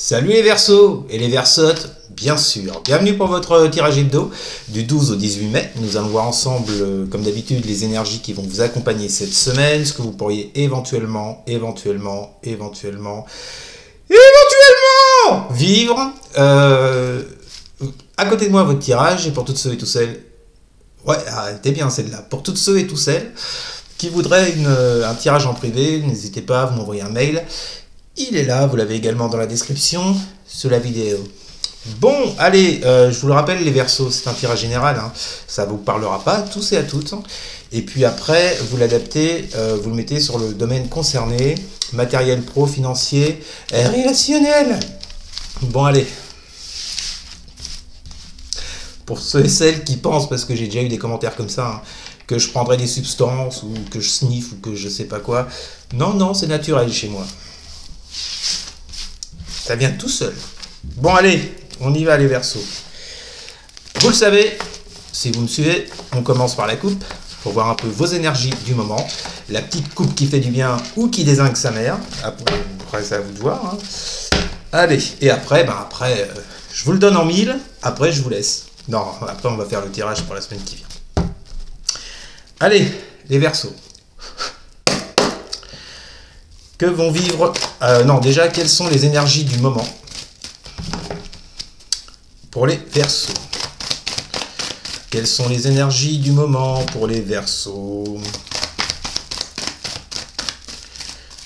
Salut les Verseaux et les Verseautes, bien sûr. Bienvenue pour votre tirage hebdo du 12 au 18 mai. Nous allons voir ensemble, comme d'habitude, les énergies qui vont vous accompagner cette semaine, ce que vous pourriez éventuellement vivre. À côté de moi, votre tirage, et pour toutes ceux et tous celles... Ouais, t'es bien celle-là. Pour toutes ceux et tous celles qui voudraient un tirage en privé, n'hésitez pas à vous m'envoyer un mail. Il est là, vous l'avez également dans la description sous la vidéo. Bon, allez, je vous le rappelle, les Verseaux, c'est un tirage général, hein. Ça ne vous parlera pas à tous et à toutes. Et puis après, vous l'adaptez, vous le mettez sur le domaine concerné, matériel pro, financier, relationnel. Bon, allez. Pour ceux et celles qui pensent, parce que j'ai déjà eu des commentaires comme ça, hein, que je prendrais des substances, ou que je sniffe, ou que je sais pas quoi. Non, non, c'est naturel chez moi. Ça vient tout seul. Bon, allez, on y va les Verseaux. Vous le savez, si vous me suivez, on commence par la coupe, pour voir un peu vos énergies du moment. La petite coupe qui fait du bien ou qui dézingue sa mère. Après, c'est à vous de voir. Hein. Allez, et après, je vous le donne en 1000, après je vous laisse. Non, après on va faire le tirage pour la semaine qui vient. Allez, les Verseaux. Que vont vivre... non, déjà, quelles sont les énergies du moment pour les Verseaux? Quelles sont les énergies du moment pour les Verseaux?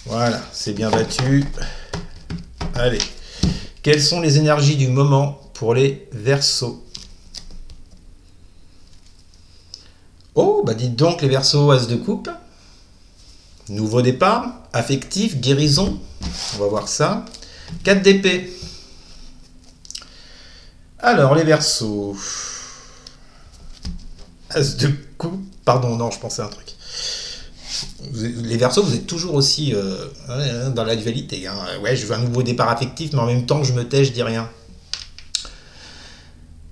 Voilà, c'est bien battu. Allez. Quelles sont les énergies du moment pour les Verseaux? Oh, bah dites donc les Verseaux, as de coupe. Nouveau départ, affectif, guérison, on va voir ça. 4 d'épée. Alors, les Verseaux. As de coupe, pardon, non, je pensais à un truc. Les Verseaux, vous êtes toujours aussi dans la dualité. Hein. Ouais, je veux un nouveau départ affectif, mais en même temps, je me tais, je dis rien.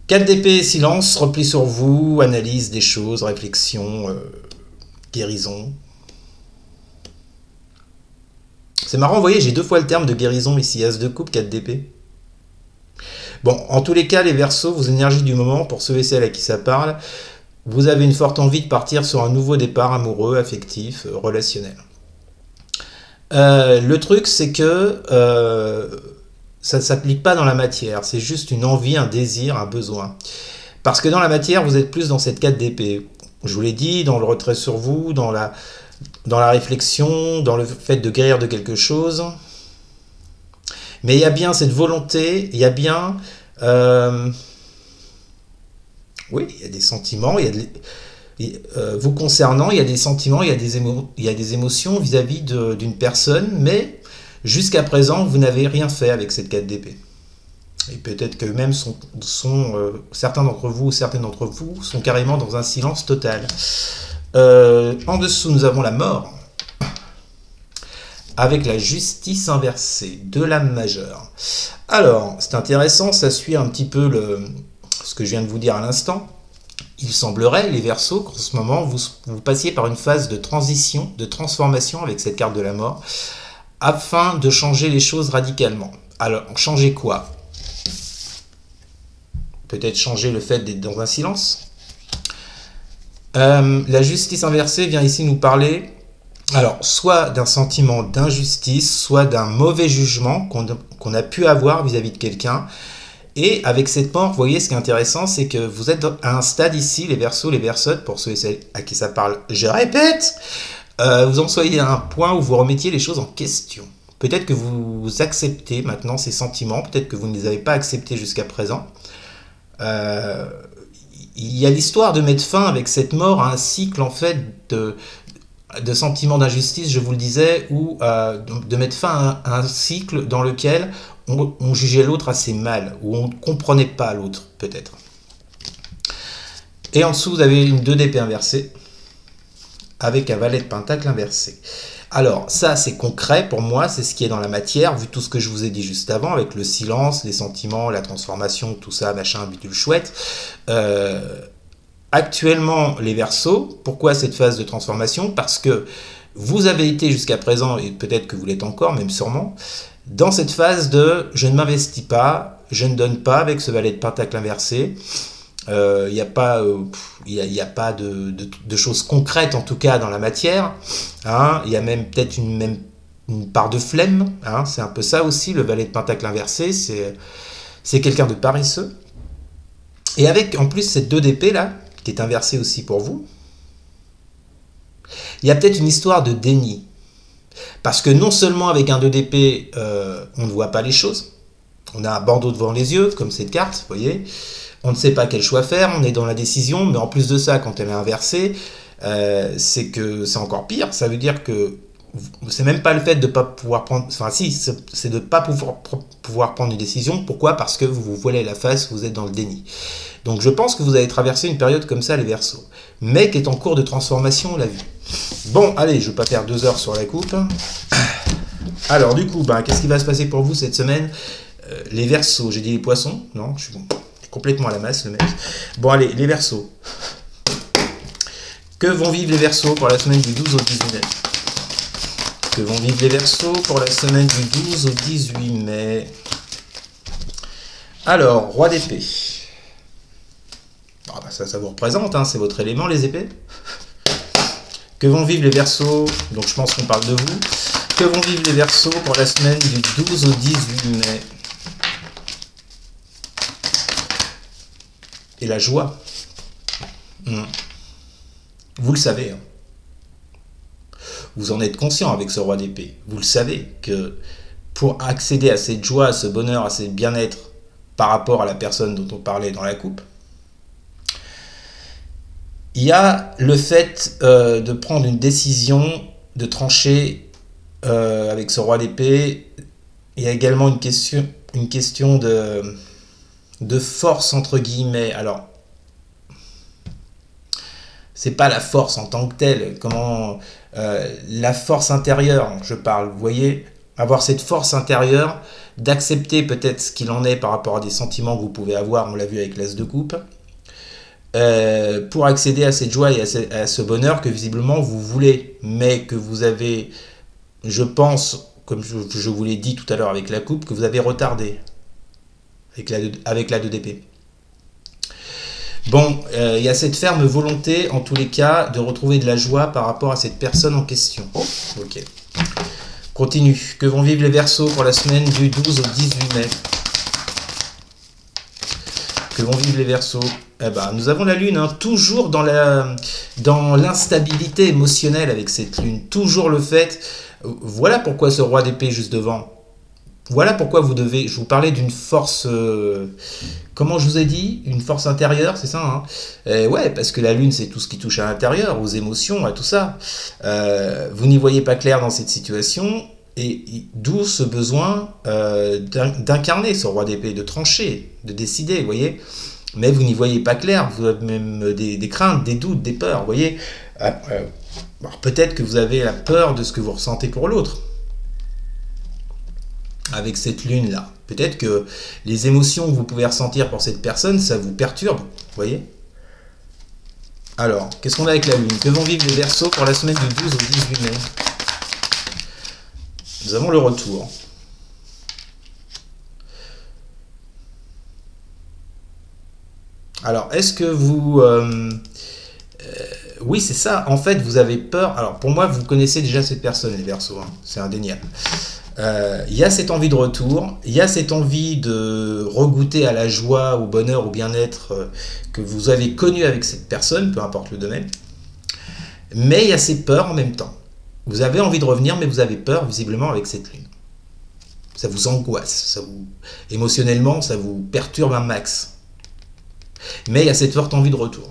4 d'épée, silence, repli sur vous, analyse des choses, réflexion, guérison. C'est marrant, vous voyez, j'ai 2 fois le terme de guérison ici, as de coupe, 4 d'épée. Bon, en tous les cas, les Verseaux, vos énergies du moment, pour ceux et celles à qui ça parle, vous avez une forte envie de partir sur un nouveau départ amoureux, affectif, relationnel. Le truc, c'est que ça ne s'applique pas dans la matière, c'est juste une envie, un désir, un besoin. Parce que dans la matière, vous êtes plus dans cette 4 d'épée. Je vous l'ai dit, dans le retrait sur vous, dans la réflexion, dans le fait de guérir de quelque chose. Mais il y a bien cette volonté, il y a bien... oui, il y a des sentiments, vous concernant, il y a des sentiments, il y a des émotions vis-à-vis d'une personne, mais jusqu'à présent, vous n'avez rien fait avec cette 4 d'épée. Et peut-être que même certains d'entre vous ou certaines d'entre vous sont carrément dans un silence total. En dessous, nous avons la mort, avec la justice inversée, de l'âme majeure. Alors, c'est intéressant, ça suit un petit peu ce que je viens de vous dire à l'instant. Il semblerait, les Verseaux, qu'en ce moment, vous passiez par une phase de transition, de transformation avec cette carte de la mort, afin de changer les choses radicalement. Alors, changer quoi? Peut-être changer le fait d'être dans un silence. La justice inversée vient ici nous parler, alors, soit d'un sentiment d'injustice, soit d'un mauvais jugement qu'on a pu avoir vis-à-vis de quelqu'un. Et avec cette mort, vous voyez, ce qui est intéressant, c'est que vous êtes à un stade ici, les Verseaux, les Verseautes, pour ceux et celles à qui ça parle, je répète, vous en soyez à un point où vous remettiez les choses en question. Peut-être que vous acceptez maintenant ces sentiments, peut-être que vous ne les avez pas acceptés jusqu'à présent. Il y a l'histoire de mettre fin avec cette mort à un cycle en fait de sentiments d'injustice, je vous le disais, ou de mettre fin à un cycle dans lequel on jugeait l'autre assez mal, ou on ne comprenait pas l'autre, peut-être. Et en dessous, vous avez une 2 d'épée inversée, avec un valet de pentacle inversé. Alors, ça, c'est concret pour moi, c'est ce qui est dans la matière, vu tout ce que je vous ai dit juste avant, avec le silence, les sentiments, la transformation, tout ça, machin, bidule chouette. Actuellement, les Verseaux, pourquoi cette phase de transformation? Parce que vous avez été jusqu'à présent, et peut-être que vous l'êtes encore, même sûrement, dans cette phase de je ne m'investis pas, je ne donne pas avec ce valet de pentacle inversé. Il n'y a pas, y a pas de choses concrètes en tout cas dans la matière. Hein. Il y a même peut-être une part de flemme. Hein. C'est un peu ça aussi, le valet de pentacle inversé. C'est quelqu'un de paresseux. Et avec en plus cette 2 d'épée là, qui est inversée aussi pour vous, il y a peut-être une histoire de déni. Parce que non seulement avec un 2 d'épée, on ne voit pas les choses, on a un bandeau devant les yeux, comme cette carte, vous voyez, on ne sait pas quel choix faire, on est dans la décision, mais en plus de ça, quand elle est inversée, c'est que c'est encore pire, ça veut dire que c'est même pas le fait de ne pas pouvoir prendre, enfin si, c'est de ne pas pouvoir prendre une décision, pourquoi? Parce que vous vous voilez la face, vous êtes dans le déni. Donc je pense que vous allez traverser une période comme ça, les Verseaux, mais qui est en cours de transformation, on l'a vu. Bon, allez, je ne vais pas faire 2 heures sur la coupe. Alors, du coup, qu'est-ce qui va se passer pour vous cette semaine? Les Verseaux, j'ai dit les Poissons. Non, je suis complètement à la masse, le mec. Bon, allez, les Verseaux. Que vont vivre les Verseaux pour la semaine du 12 au 18 mai? Que vont vivre les Verseaux pour la semaine du 12 au 18 mai? Alors, Roi d'épée. Ça vous représente, hein, c'est votre élément, les épées. Que vont vivre les Verseaux? Donc je pense qu'on parle de vous. Que vont vivre les Verseaux pour la semaine du 12 au 18 mai? Et la joie. Vous le savez. Hein. Vous en êtes conscient avec ce Roi d'épée. Vous le savez que pour accéder à cette joie, à ce bonheur, à ce bien-être par rapport à la personne dont on parlait dans la coupe, il y a le fait de prendre une décision, de trancher avec ce Roi d'épée. Il y a également une question de force, entre guillemets. Alors, c'est pas la force en tant que telle, la force intérieure, je parle, vous voyez, avoir cette force intérieure, d'accepter peut-être ce qu'il en est par rapport à des sentiments que vous pouvez avoir, on l'a vu avec l'As de coupe, pour accéder à cette joie et à ce bonheur que visiblement vous voulez, mais que vous avez, je pense, comme je vous l'ai dit tout à l'heure avec la coupe, que vous avez retardé avec la 2 d'épée. Bon, il y a cette ferme volonté, en tous les cas, de retrouver de la joie par rapport à cette personne en question. Oh, ok. Continue. Que vont vivre les Verseaux pour la semaine du 12 au 18 mai? Que vont vivre les Verseaux? Nous avons la Lune, hein, toujours dans l'instabilité émotionnelle avec cette Lune. Toujours le fait... Voilà pourquoi ce Roi d'épée juste devant. Voilà pourquoi vous devez... Je vous parlais d'une force... comment je vous ai dit? Une force intérieure, c'est ça, hein? Ouais, parce que la Lune, c'est tout ce qui touche à l'intérieur, aux émotions, à tout ça. Vous n'y voyez pas clair dans cette situation, et d'où ce besoin d'incarner ce Roi d'épée, de trancher, de décider, vous voyez? Mais vous n'y voyez pas clair, vous avez même des craintes, des doutes, des peurs, vous voyez? Peut-être que vous avez la peur de ce que vous ressentez pour l'autre. Avec cette lune-là. Peut-être que les émotions que vous pouvez ressentir pour cette personne, ça vous perturbe, vous voyez? Alors, qu'est-ce qu'on a avec la lune? Que vont vivre les Verseaux pour la semaine du 12 au 18 mai? Nous avons le retour. Alors, est-ce que vous... oui, c'est ça. En fait, vous avez peur. Alors, pour moi, vous connaissez déjà cette personne, les Verseaux. Hein. C'est indéniable. Il y a cette envie de retour, il y a cette envie de regoûter à la joie, au bonheur, au bien-être que vous avez connu avec cette personne, peu importe le domaine. Mais il y a ces peurs en même temps. Vous avez envie de revenir, mais vous avez peur visiblement avec cette lune. Ça vous angoisse, émotionnellement, ça vous perturbe un max. Mais il y a cette forte envie de retour.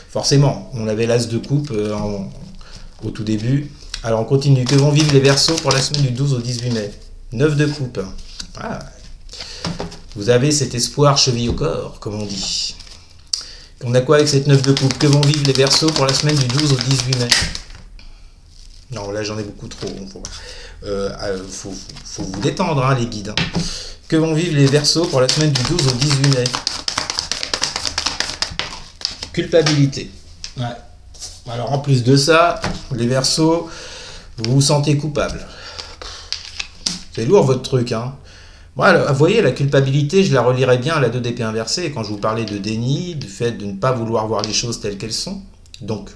Forcément, on avait l'As de coupe au tout début. Alors on continue. Que vont vivre les Verseaux pour la semaine du 12 au 18 mai? 9 de coupe. Ah. Vous avez cet espoir cheville au corps, comme on dit. On a quoi avec cette 9 de coupe? Que vont vivre les Verseaux pour la semaine du 12 au 18 mai? Non, là j'en ai beaucoup trop. Faut vous détendre, hein, les guides. Hein. Que vont vivre les Verseaux pour la semaine du 12 au 18 mai? Culpabilité. Ouais. Alors en plus de ça, les Verseaux, vous vous sentez coupable. C'est lourd votre truc, hein. Voilà, vous voyez, la culpabilité, je la relierais bien à la 2 d'épée inversée, quand je vous parlais de déni, du fait de ne pas vouloir voir les choses telles qu'elles sont. Donc,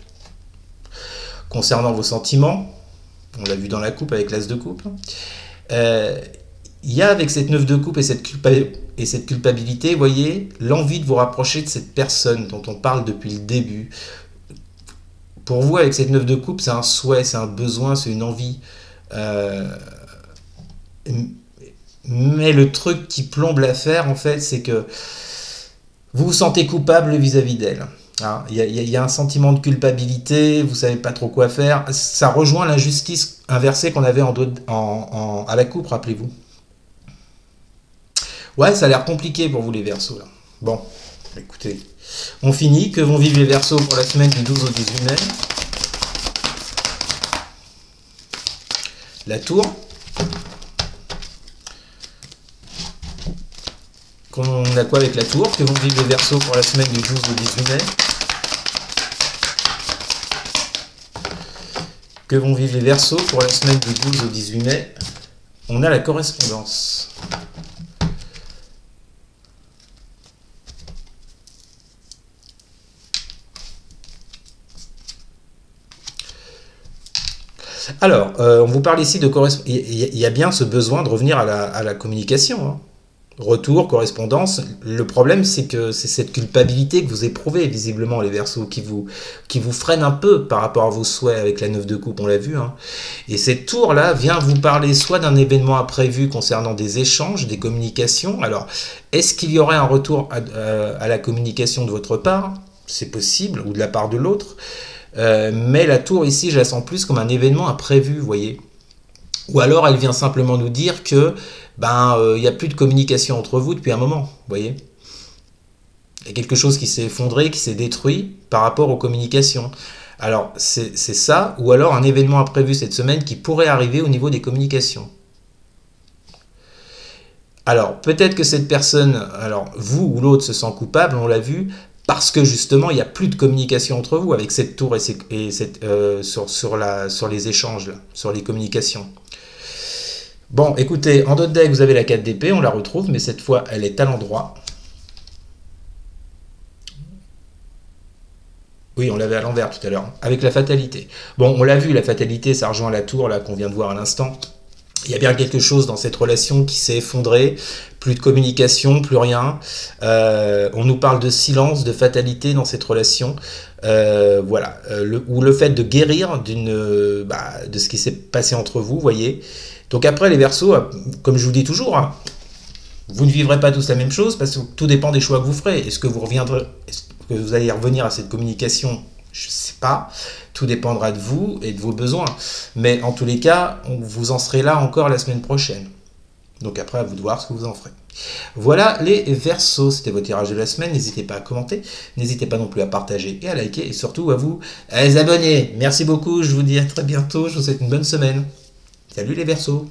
concernant vos sentiments, on l'a vu dans la coupe avec l'as de coupe, il y a avec cette 9 de coupe et cette culpabilité, vous voyez, l'envie de vous rapprocher de cette personne dont on parle depuis le début. Pour vous, avec cette 9 de coupe, c'est un souhait, c'est un besoin, c'est une envie. Mais le truc qui plombe l'affaire, en fait, c'est que vous vous sentez coupable vis-à-vis d'elle. Hein, y a un sentiment de culpabilité, vous savez pas trop quoi faire. Ça rejoint l'injustice inversée qu'on avait à la coupe, rappelez-vous. Ouais, ça a l'air compliqué pour vous les Verseaux, là. Bon, écoutez, on finit. Que vont vivre les Verseaux pour la semaine du 12 au 18 mai? La tour. On a quoi avec la tour? Que vont vivre les Verseaux pour la semaine du 12 au 18 mai? Que vont vivre les Verseaux pour la semaine du 12 au 18 mai? On a la correspondance. Alors, on vous parle ici de correspondance. Il y a bien ce besoin de revenir à la communication, hein. Retour, correspondance. Le problème, c'est que c'est cette culpabilité que vous éprouvez, visiblement, les Verseaux, qui vous freine un peu par rapport à vos souhaits avec la 9 de coupe, on l'a vu. Hein. Et cette tour-là vient vous parler soit d'un événement imprévu concernant des échanges, des communications. Alors, est-ce qu'il y aurait un retour à la communication de votre part? C'est possible, ou de la part de l'autre. Mais la tour, ici, je la sens plus comme un événement imprévu, vous voyez. Ou alors, elle vient simplement nous dire que il n'y a plus de communication entre vous depuis un moment, vous voyez. Il y a quelque chose qui s'est effondré, qui s'est détruit par rapport aux communications. Alors, c'est ça, ou alors un événement imprévu cette semaine qui pourrait arriver au niveau des communications. Alors, peut-être que cette personne, alors vous ou l'autre se sent coupable, on l'a vu, parce que justement, il n'y a plus de communication entre vous avec cette tour sur les échanges, là, sur les communications. Bon, écoutez, en d'autres decks, vous avez la 4 d'épée, on la retrouve, mais cette fois, elle est à l'endroit. Oui, on l'avait à l'envers tout à l'heure, avec la fatalité. Bon, on l'a vu, la fatalité, ça rejoint la tour, là, qu'on vient de voir à l'instant. Il y a bien quelque chose dans cette relation qui s'est effondré, plus de communication, plus rien. On nous parle de silence, de fatalité dans cette relation. Voilà, ou le fait de guérir de ce qui s'est passé entre vous, voyez. Donc après, les Verseaux, comme je vous dis toujours, hein, vous ne vivrez pas tous la même chose parce que tout dépend des choix que vous ferez. Est-ce que vous allez revenir à cette communication? Je ne sais pas. Tout dépendra de vous et de vos besoins. Mais en tous les cas, vous en serez là encore la semaine prochaine. Donc après, à vous de voir ce que vous en ferez. Voilà les Verseaux. C'était votre tirage de la semaine. N'hésitez pas à commenter. N'hésitez pas non plus à partager et à liker. Et surtout à vous abonner. Merci beaucoup. Je vous dis à très bientôt. Je vous souhaite une bonne semaine. Salut les Verseaux.